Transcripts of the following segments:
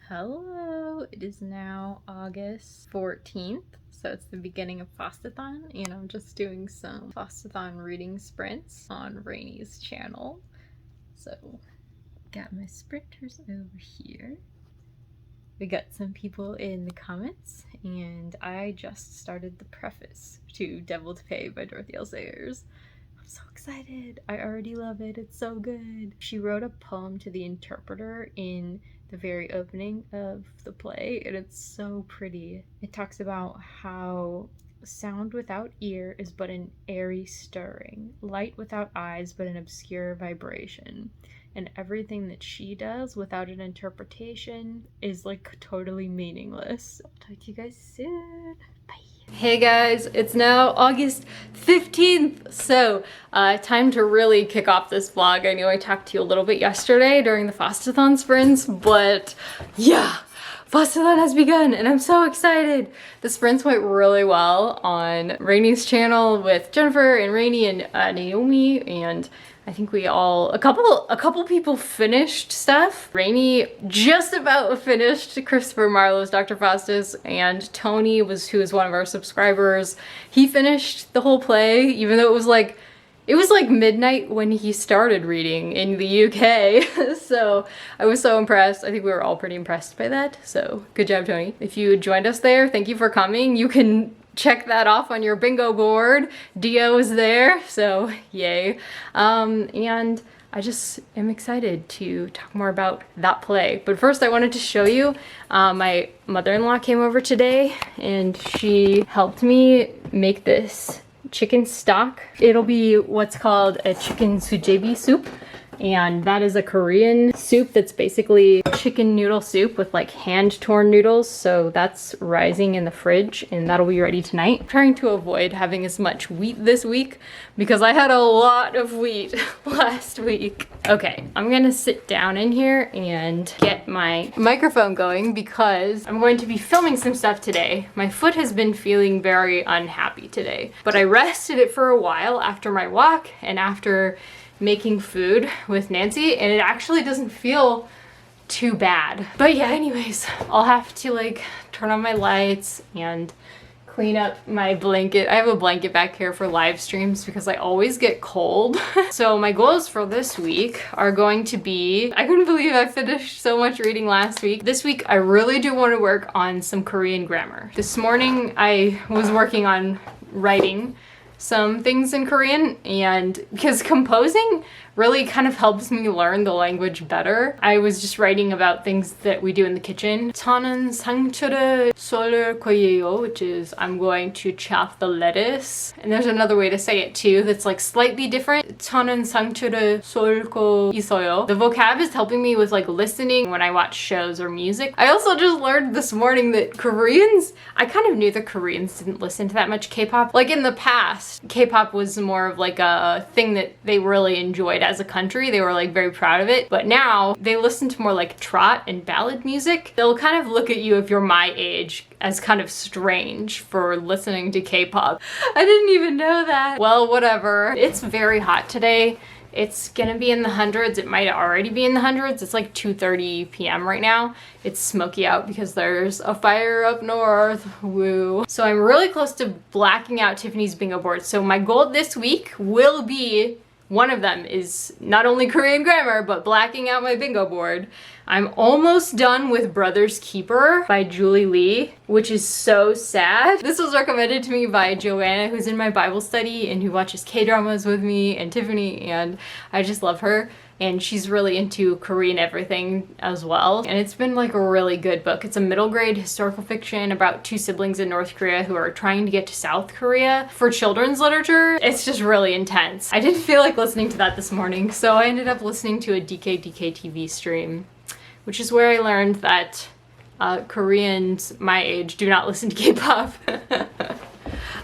Hello! It is now August 14th, so it's the beginning of flossathon, and I'm just doing some flossathon reading sprints on Rainy's channel. So, got my sprinters over here. We got some people in the comments, and I just started the preface to Devil to Pay by Dorothy L. Sayers. I'm so excited! I already love it, it's so good! She wrote a poem to the interpreter in the very opening of the play, and it's so pretty. It talks about how sound without ear is but an airy stirring, light without eyes but an obscure vibration, and everything that she does without an interpretation is like totally meaningless. I'll talk to you guys soon. Bye. Hey guys, it's now August 15th, so time to really kick off this vlog. I know I talked to you a little bit yesterday during the flossathon sprints, but yeah, flossathon has begun and I'm so excited. The sprints went really well on Rainy's channel with Jennifer and Rainy and Naomi, and I think we all, a couple people finished stuff. Rainy just about finished Christopher Marlowe's Dr. Faustus, and Tony who was one of our subscribers, he finished the whole play, even though it was like midnight when he started reading in the UK. So I was so impressed. I think we were all pretty impressed by that. So good job, Tony. If you joined us there, thank you for coming. You can check that off on your bingo board. Dio is there, so yay. And I just am excited to talk more about that play. But first I wanted to show you, my mother-in-law came over today and she helped me make this chicken stock. It'll be what's called a chicken sujebi soup, and that is a Korean soup that's basically chicken noodle soup with like hand-torn noodles. So that's rising in the fridge and that'll be ready tonight. I'm trying to avoid having as much wheat this week because I had a lot of wheat last week. Okay, I'm gonna sit down in here and get my microphone going because I'm going to be filming some stuff today. My foot has been feeling very unhappy today, but I rested it for a while after my walk and after making food with Nancy, and it actually doesn't feel too bad. But yeah, anyways, I'll have to like turn on my lights and clean up my blanket. I have a blanket back here for live streams because I always get cold. So my goals for this week are going to be, I couldn't believe I finished so much reading last week. This week I really do want to work on some Korean grammar. This morning I was working on writing some things in Korean, and because composing really kind of helps me learn the language better. I was just writing about things that we do in the kitchen. 저는 상추를 썰을 거예요, which is I'm going to chop the lettuce. And there's another way to say it too that's like slightly different. 저는 상추를 썰고 있어요. The vocab is helping me with like listening when I watch shows or music. I also just learned this morning that Koreans, I kind of knew that Koreans didn't listen to that much K-pop. Like in the past, K-pop was more of like a thing that they really enjoyed as a country. They were like very proud of it. But now they listen to more like trot and ballad music. They'll kind of look at you if you're my age as kind of strange for listening to K-pop. I didn't even know that. Well, whatever. It's very hot today. It's gonna be in the hundreds. It might already be in the hundreds. It's like 2:30 p.m. right now. It's smoky out because there's a fire up north. Woo. So I'm really close to blacking out Tiffany's bingo board. So my goal this week will be, one of them is not only Korean grammar, but blacking out my bingo board. I'm almost done with Brother's Keeper by Julie Lee, which is so sad. This was recommended to me by Joanna, who's in my Bible study and who watches K-dramas with me, and Tiffany, and I just love her. And she's really into Korean everything as well. And it's been like a really good book. It's a middle grade historical fiction about two siblings in North Korea who are trying to get to South Korea for children's literature. It's just really intense. I didn't feel like listening to that this morning, so I ended up listening to a DK TV stream, which is where I learned that Koreans my age do not listen to K-pop.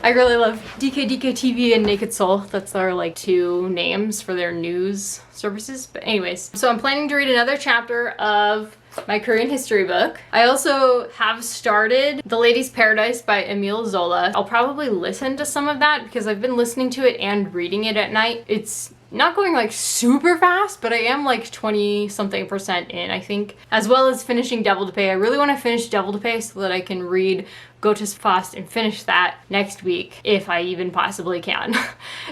I really love DK TV and Naked Soul. That's our like two names for their news services. But anyways, so I'm planning to read another chapter of my Korean history book. I also have started The Lady's Paradise by Emile Zola. I'll probably listen to some of that because I've been listening to it and reading it at night. It's not going like super fast, but I am like 20 something percent in, I think, as well as finishing Devil to Pay. I really want to finish Devil to Pay so that I can read Gotas Fast and finish that next week, if I even possibly can.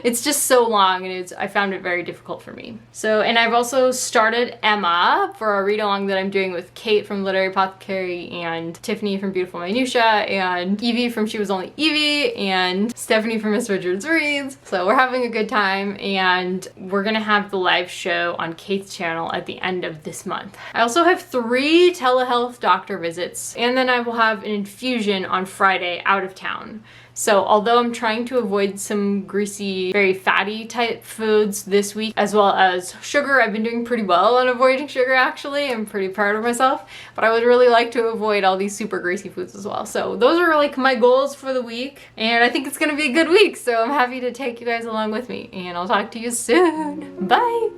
It's just so long, and I found it very difficult for me. So, and I've also started Emma for a read-along that I'm doing with Kate from Literary Apothecary, and Tiffany from Beautiful Minutia, and Evie from She Was Only Evie, and Stephanie from Miss Richards Reads. So we're having a good time, and we're gonna have the live show on Kate's channel at the end of this month. I also have 3 telehealth doctor visits, and then I will have an infusion on Friday out of town. So although I'm trying to avoid some greasy, very fatty type foods this week, as well as sugar, I've been doing pretty well on avoiding sugar actually. I'm pretty proud of myself, but I would really like to avoid all these super greasy foods as well. So those are like my goals for the week, and I think it's gonna be a good week, so I'm happy to take you guys along with me, and I'll talk to you soon. Bye!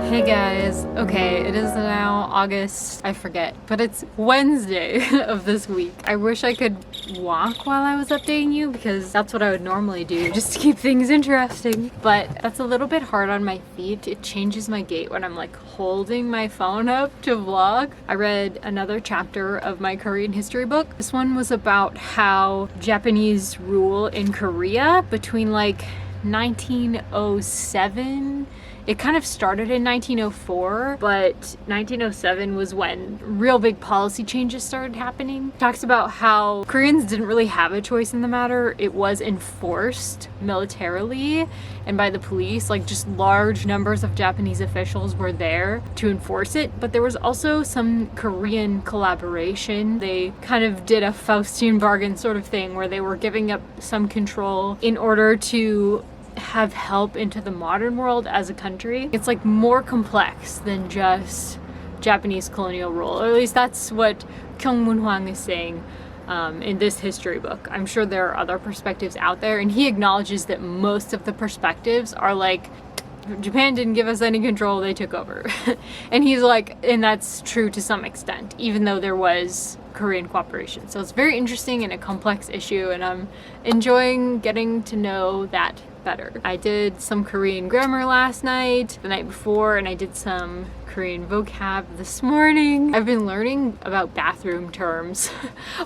Hey guys, okay, it is now August, I forget, but it's Wednesday of this week. I wish I could walk while I was updating you, because that's what I would normally do just to keep things interesting, but that's a little bit hard on my feet. It changes my gait when I'm like holding my phone up to vlog. I read another chapter of my Korean history book. This one was about how Japanese rule in Korea between like 1907. It kind of started in 1904, but 1907 was when real big policy changes started happening. It talks about how Koreans didn't really have a choice in the matter. It was enforced militarily and by the police. Like, just large numbers of Japanese officials were there to enforce it, but there was also some Korean collaboration. They kind of did a Faustian bargain sort of thing where they were giving up some control in order to have help into the modern world as a country. It's like more complex than just Japanese colonial rule, or at least that's what Hwang is saying in this history book. I'm sure there are other perspectives out there, and he acknowledges that most of the perspectives are like, Japan didn't give us any control, they took over. And he's like, and that's true to some extent, even though there was Korean cooperation. So it's very interesting and a complex issue, and I'm enjoying getting to know that better. I did some Korean grammar last night, the night before, and I did some Korean vocab this morning. I've been learning about bathroom terms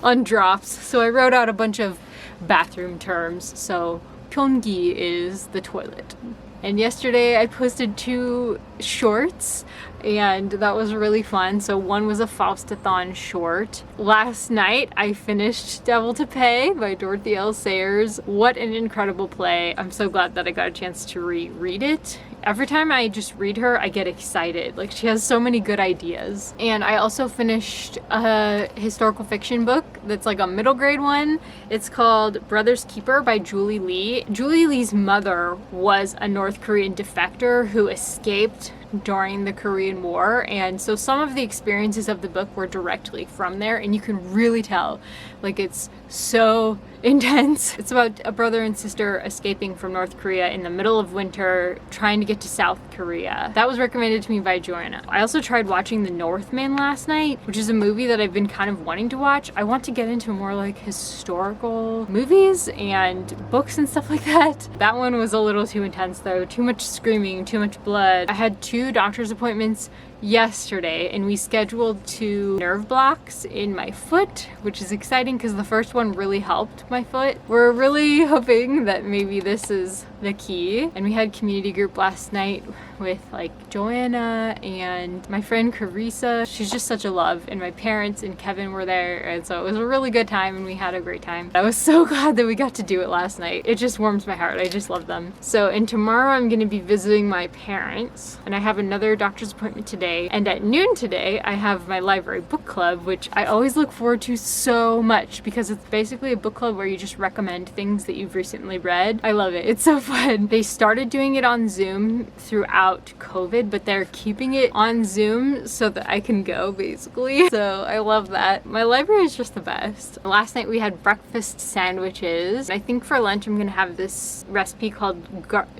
on drops, so I wrote out a bunch of bathroom terms. So pyongi is the toilet. And yesterday I posted 2 shorts, and that was really fun. So one was a flossathon short. Last night I finished Devil to Pay by Dorothy L. Sayers. What an incredible play. I'm so glad that I got a chance to reread it. Every time I just read her, I get excited. Like, she has so many good ideas. And I also finished a historical fiction book that's like a middle grade one. It's called Brother's Keeper by Julie Lee. Julie Lee's mother was a North Korean defector who escaped during the Korean War, and so some of the experiences of the book were directly from there, and you can really tell, like, it's so intense. It's about a brother and sister escaping from North Korea in the middle of winter, trying to get to South Korea. That was recommended to me by Joanna. I also tried watching The Northman last night, which is a movie that I've been kind of wanting to watch. I want to get into more like historical movies and books and stuff like that. That one was a little too intense though. Too much screaming, too much blood. I had 2 doctor's appointments yesterday, and we scheduled 2 nerve blocks in my foot, which is exciting because the first one really helped my foot. We're really hoping that maybe this is the key. And we had community group last night with like Joanna and my friend Carissa. She's just such a love, and my parents and Kevin were there, and so it was a really good time and we had a great time. I was so glad that we got to do it last night. It just warms my heart. I just love them. So, and tomorrow I'm going to be visiting my parents, and I have another doctor's appointment today, and at noon today I have my library book club, which I always look forward to so much because it's basically a book club where you just recommend things that you've recently read. I love it. It's so fun. They started doing it on Zoom throughout COVID, but they're keeping it on Zoom so that I can go, basically. So I love that. My library is just the best. Last night we had breakfast sandwiches. I think for lunch I'm gonna have this recipe called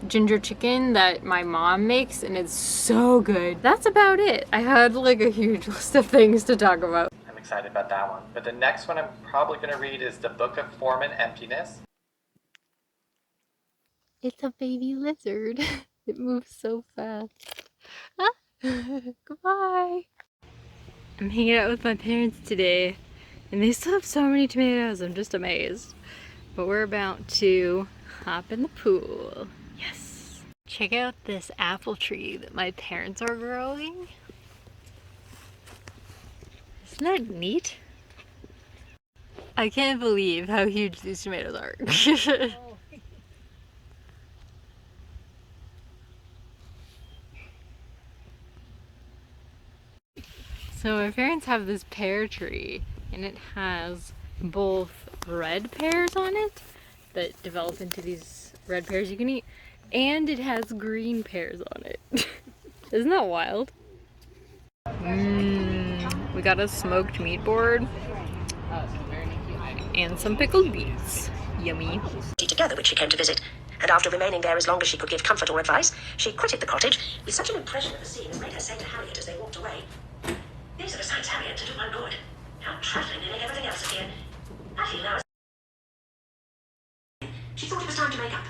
ginger chicken that my mom makes, and it's so good. That's about it. I had like a huge list of things to talk about. I'm excited about that one. But the next one I'm probably going to read is The Book of Form and Emptiness. It's a baby lizard. It moves so fast. Ah. Goodbye. I'm hanging out with my parents today, and they still have so many tomatoes. I'm just amazed. But we're about to hop in the pool. Yes. Check out this apple tree that my parents are growing. Isn't that neat? I can't believe how huge these tomatoes are. So my parents have this pear tree, and it has both red pears on it that develop into these red pears you can eat, and it has green pears on it. Isn't that wild? We got a smoked meat board and some pickled beets. Yummy. Together, which she came to visit, and after remaining there as long as she could give comfort or advice, she quitted the cottage with such an impression of the scene as made her say to Harriet as they walked away, "These are the sights, Harriet, to do one good. How trifling nearly everything else again. I feel now as..." She thought it was time to make up.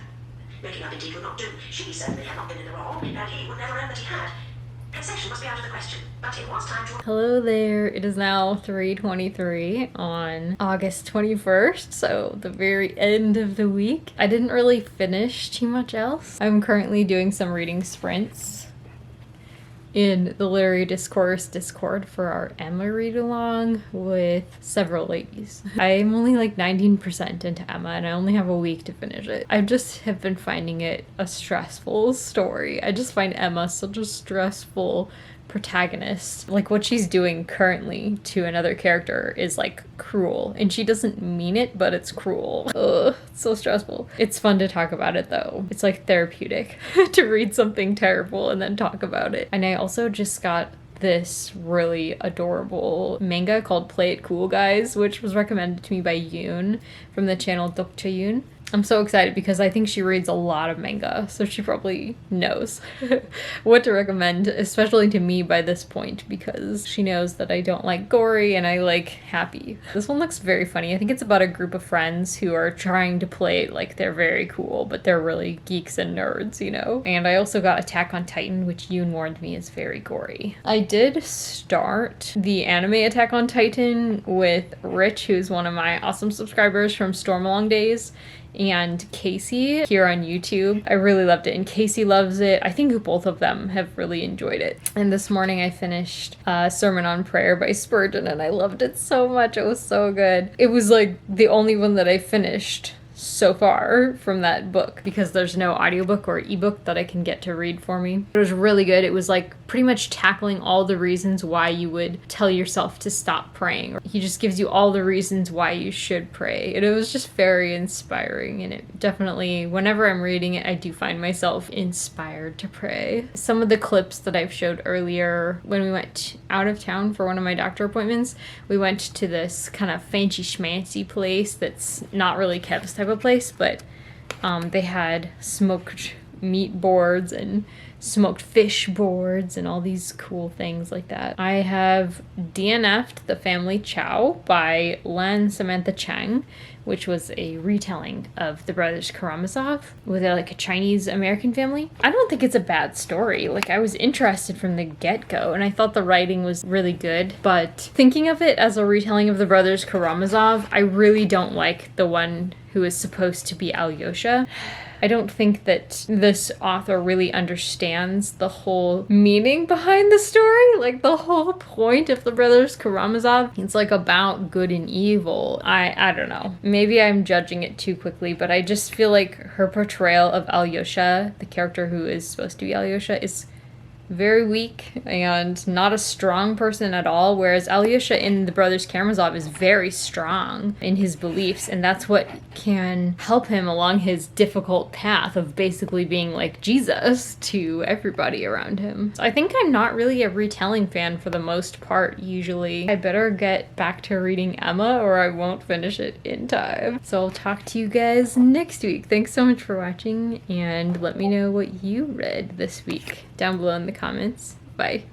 Making up indeed would not do. She certainly had not been in the wrong, and he would never own that he had. Concession must be out of the question, but it was time to... Hello there. It is now 3:23 on August 21st, so the very end of the week. I didn't really finish too much else. I'm currently doing some reading sprints in the Literary Discourse Discord for our Emma read-along with several ladies. I'm only like 19% into Emma, and I only have a week to finish it. I just have been finding it a stressful story. I just find Emma such a stressful protagonist. Like, what she's doing currently to another character is like cruel, and she doesn't mean it, but it's cruel. Ugh, it's so stressful. It's fun to talk about it though. It's like therapeutic to read something terrible and then talk about it. And I also just got this really adorable manga called Play It Cool Guys, which was recommended to me by Yoon from the channel Dokcha Yoon. I'm so excited because I think she reads a lot of manga, so she probably knows what to recommend, especially to me by this point, because she knows that I don't like gory and I like happy. This one looks very funny. I think it's about a group of friends who are trying to play like they're very cool, but they're really geeks and nerds, you know? And I also got Attack on Titan, which Yoon warned me is very gory. I did start the anime Attack on Titan with Rich, who's one of my awesome subscribers from Stormalong Days, and Casey here on YouTube. I really loved it, and Casey loves it. I think both of them have really enjoyed it. And this morning I finished Sermon on Prayer by Spurgeon, and I loved it so much. It was so good. It was like the only one that I finished so far from that book because there's no audiobook or ebook that I can get to read for me. It was really good. It was like pretty much tackling all the reasons why you would tell yourself to stop praying. He just gives you all the reasons why you should pray. And it was just very inspiring, and it definitely, whenever I'm reading it, I do find myself inspired to pray. Some of the clips that I've showed earlier, when we went out of town for one of my doctor appointments, we went to this kind of fancy schmancy place that's not really Kev's type of place, but they had smoked meat boards and smoked fish boards and all these cool things like that. I have DNF'd The Family Chow by Lan Samantha Chang, which was a retelling of the Brothers Karamazov with like a Chinese American family. I don't think it's a bad story. Like, I was interested from the get-go, and I thought the writing was really good, but thinking of it as a retelling of the Brothers Karamazov, I really don't like the one who is supposed to be Alyosha. I don't think that this author really understands the whole meaning behind the story. Like, the whole point of the Brothers Karamazov, it's like about good and evil. I don't know. Maybe I'm judging it too quickly, but I just feel like her portrayal of Alyosha, the character who is supposed to be Alyosha, is very weak and not a strong person at all, whereas Alyosha in the Brothers Karamazov is very strong in his beliefs, and that's what can help him along his difficult path of basically being like Jesus to everybody around him. So I think I'm not really a retelling fan for the most part, usually. I better get back to reading Emma or I won't finish it in time. So I'll talk to you guys next week. Thanks so much for watching, and let me know what you read this week down below in the comments. Bye.